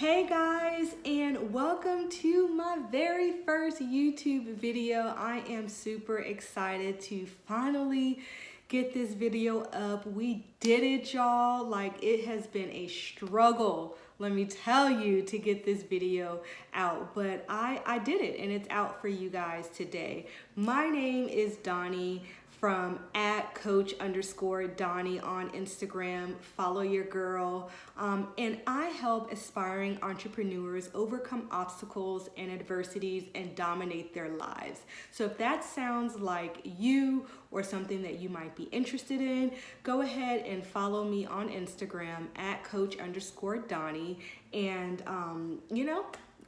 Hey guys, and welcome to my very first YouTube video. I am super excited to finally get this video up. We did it, y'all. Like, it has been a struggle, let me tell you, to get this video out, but I did it and it's out for you guys today. My name is Donnie from @coach_Donnie on Instagram. Follow your girl. And I help aspiring entrepreneurs overcome obstacles and adversities and dominate their lives. So if that sounds like you or something that you might be interested in, go ahead and follow me on Instagram @coach_Donnie. And,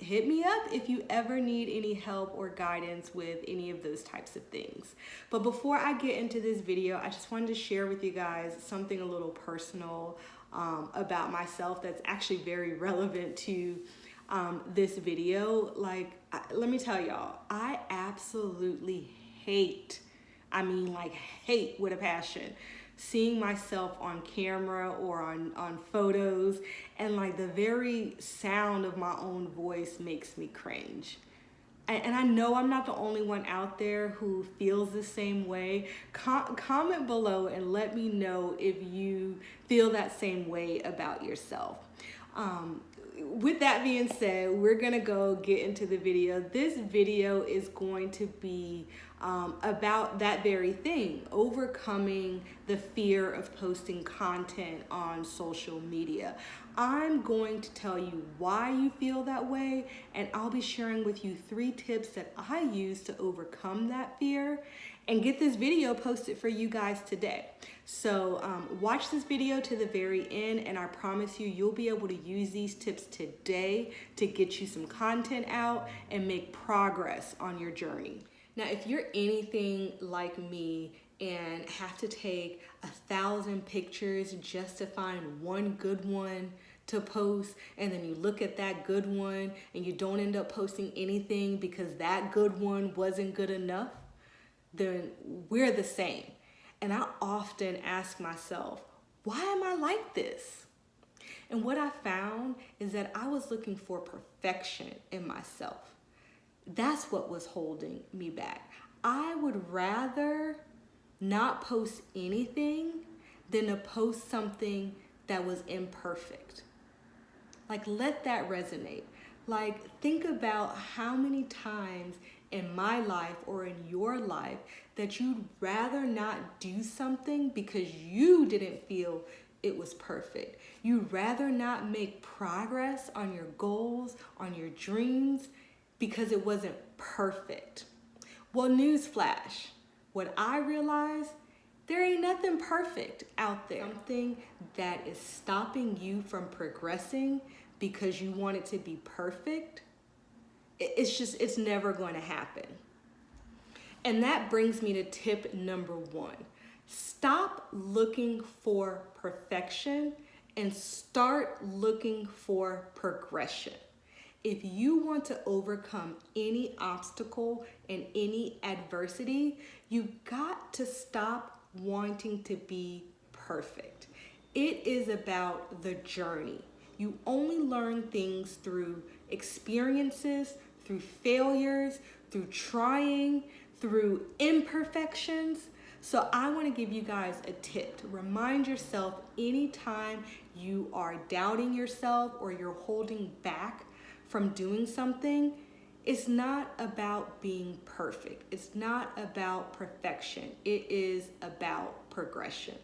hit me up if you ever need any help or guidance with any of those types of things. But before I get into this video, I just wanted to share with you guys something a little personal about myself that's actually very relevant to this video. Let me tell y'all, I absolutely hate with a passion, seeing myself on camera or on photos, and like the very sound of my own voice makes me cringe. And I know I'm not the only one out there who feels the same way. Comment below and let me know if you feel that same way about yourself. With that being said, we're gonna go get into the video. This video is going to be about that very thing, overcoming the fear of posting content on social media. I'm going to tell you why you feel that way, and I'll be sharing with you 3 tips that I use to overcome that fear and get this video posted for you guys today. So watch this video to the very end, and I promise you, you'll be able to use these tips today to get you some content out and make progress on your journey. Now, if you're anything like me and have to take 1,000 pictures just to find one good one to post, and then you look at that good one and you don't end up posting anything because that good one wasn't good enough, then we're the same. And I often ask myself, why am I like this? And what I found is that I was looking for perfection in myself. That's what was holding me back. I would rather not post anything than to post something that was imperfect. Like, let that resonate. Like, think about how many times in my life or in your life that you'd rather not do something because you didn't feel it was perfect. You'd rather not make progress on your goals, on your dreams, because it wasn't perfect. Well, newsflash, what I realized, there ain't nothing perfect out there. Something that is stopping you from progressing because you want it to be perfect, it's never going to happen. And that brings me to tip number 1. Stop looking for perfection and start looking for progression. If you want to overcome any obstacle and any adversity, you got to stop wanting to be perfect. It is about the journey. You only learn things through experiences, through failures, through trying, through imperfections. So I want to give you guys a tip to remind yourself anytime you are doubting yourself or you're holding back from doing something, it's not about being perfect. It's not about perfection. It is about progression.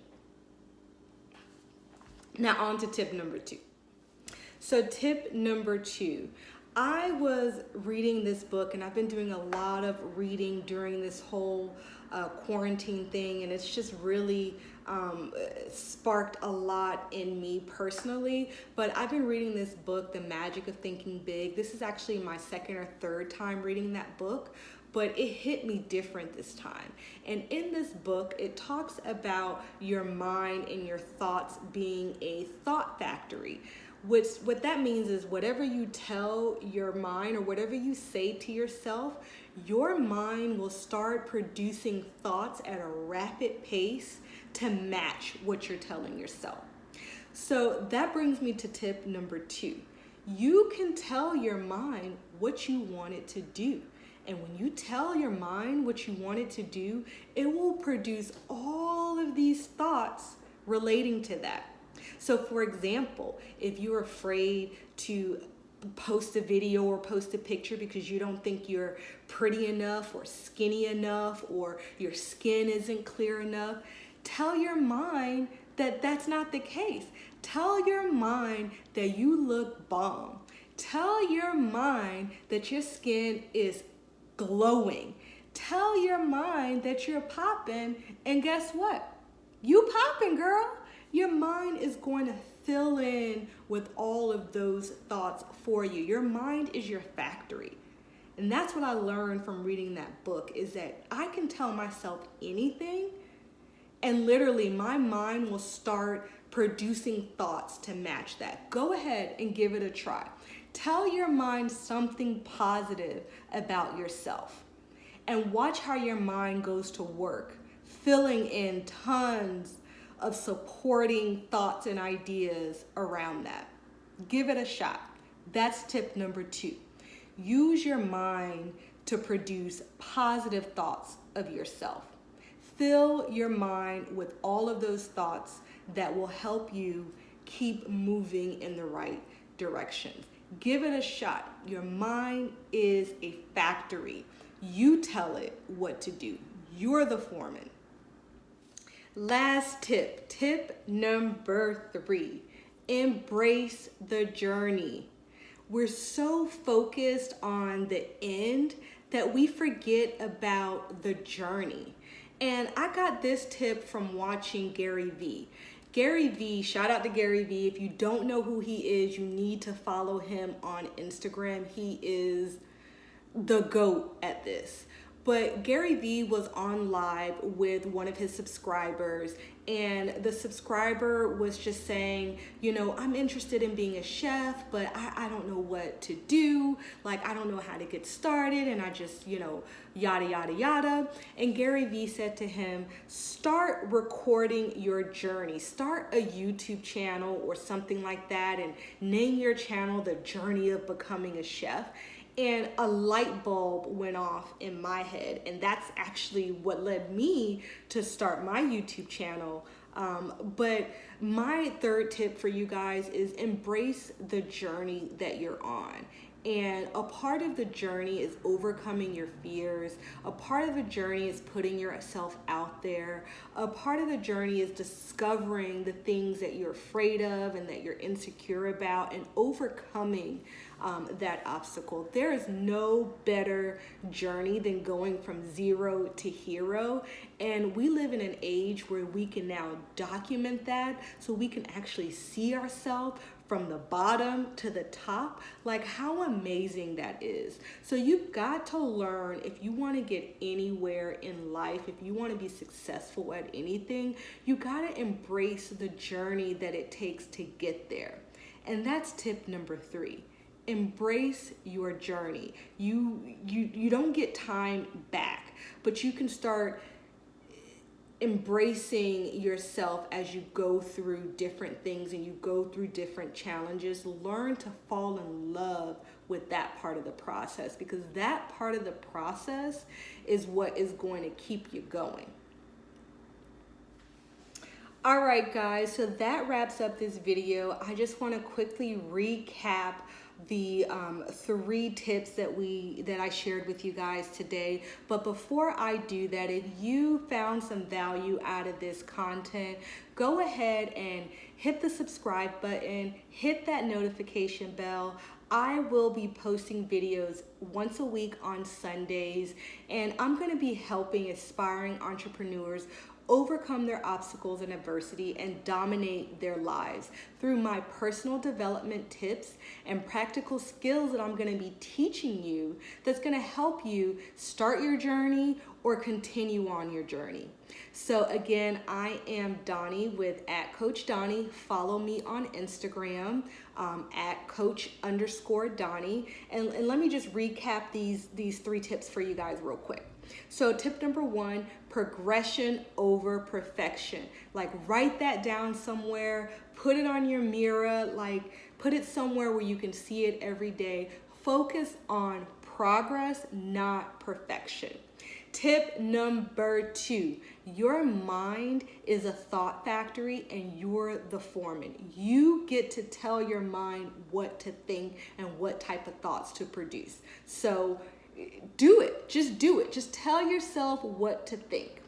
Now on to tip number 2. So tip number 2, I was reading this book, and I've been doing a lot of reading during this whole quarantine thing, and it's just really sparked a lot in me personally. But I've been reading this book, The Magic of Thinking Big. This is actually my 2nd or 3rd time reading that book, but it hit me different this time. And in this book, it talks about your mind and your thoughts being a thought factory. What that means is whatever you tell your mind or whatever you say to yourself, your mind will start producing thoughts at a rapid pace to match what you're telling yourself. So that brings me to tip number 2. You can tell your mind what you want it to do. And when you tell your mind what you want it to do, it will produce all of these thoughts relating to that. So for example, if you're afraid to post a video or post a picture because you don't think you're pretty enough or skinny enough or your skin isn't clear enough, tell your mind that that's not the case. Tell your mind that you look bomb. Tell your mind that your skin is glowing. Tell your mind that you're popping, and guess what? You popping, girl. Your mind is going to fill in with all of those thoughts for you. Your mind is your factory. And that's what I learned from reading that book, is that I can tell myself anything, and literally my mind will start producing thoughts to match that. Go ahead and give it a try. Tell your mind something positive about yourself and watch how your mind goes to work, filling in tons of supporting thoughts and ideas around that. Give it a shot. That's tip number 2. Use your mind to produce positive thoughts of yourself. Fill your mind with all of those thoughts that will help you keep moving in the right direction. Give it a shot. Your mind is a factory. You tell it what to do. You're the foreman. Last tip, tip number 3, embrace the journey. We're so focused on the end that we forget about the journey. And I got this tip from watching Gary Vee. Gary Vee, shout out to Gary Vee. If you don't know who he is, you need to follow him on Instagram. He is the GOAT at this. But Gary Vee was on live with one of his subscribers, and the subscriber was just saying, you know, I'm interested in being a chef, but I don't know what to do. Like, I don't know how to get started, and I just, you know, yada, yada, yada. And Gary Vee said to him, start recording your journey. Start a YouTube channel or something like that, and name your channel The Journey of Becoming a Chef. And a light bulb went off in my head, and that's actually what led me to start my YouTube channel. But my third tip for you guys is embrace the journey that you're on. And a part of the journey is overcoming your fears. A part of the journey is putting yourself out there. A part of the journey is discovering the things that you're afraid of and that you're insecure about, and overcoming that obstacle. There is no better journey than going from 0 to hero. And we live in an age where we can now document that, so we can actually see ourselves from the bottom to the top. Like, how amazing that is. So you've got to learn, if you want to get anywhere in life, if you want to be successful at anything, you got to embrace the journey that it takes to get there. And that's tip number 3. Embrace your journey. You don't get time back, but you can start embracing yourself as you go through different things and you go through different challenges. Learn to fall in love with that part of the process, because that part of the process is what is going to keep you going. All right, guys, so that wraps up this video. I just want to quickly recap the 3 tips that I shared with you guys today. But before I do that, if you found some value out of this content, go ahead and hit the subscribe button, hit that notification bell. I will be posting videos once a week on Sundays, and I'm going to be helping aspiring entrepreneurs overcome their obstacles and adversity and dominate their lives through my personal development tips and practical skills that I'm going to be teaching you, that's going to help you start your journey or continue on your journey. So again, I am Donnie with @CoachDonnie. Follow me on Instagram @Coach_Donnie. And let me just recap these 3 tips for you guys real quick. So tip number 1, progression over perfection. Like, write that down somewhere, put it on your mirror, like Put it somewhere where you can see it every day. Focus on progress, not perfection. Tip number 2, your mind is a thought factory and you're the foreman. You get to tell your mind what to think and what type of thoughts to produce. So do it, just do it. Just tell yourself what to think.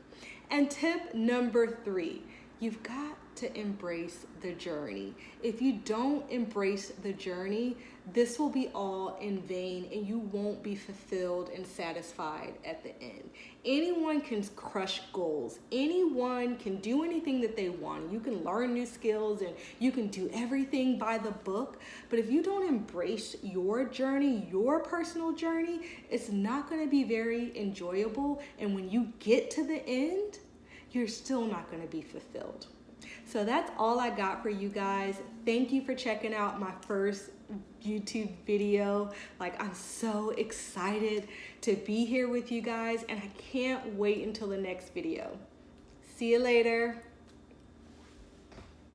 And tip number 3, you've got to embrace the journey. If you don't embrace the journey, this will be all in vain and you won't be fulfilled and satisfied at the end. Anyone can crush goals. Anyone can do anything that they want. You can learn new skills and you can do everything by the book. But if you don't embrace your journey, your personal journey, it's not going to be very enjoyable. And when you get to the end, you're still not going to be fulfilled. So that's all I got for you guys. Thank you for checking out my first YouTube video. Like, I'm so excited to be here with you guys and I can't wait until the next video. See you later.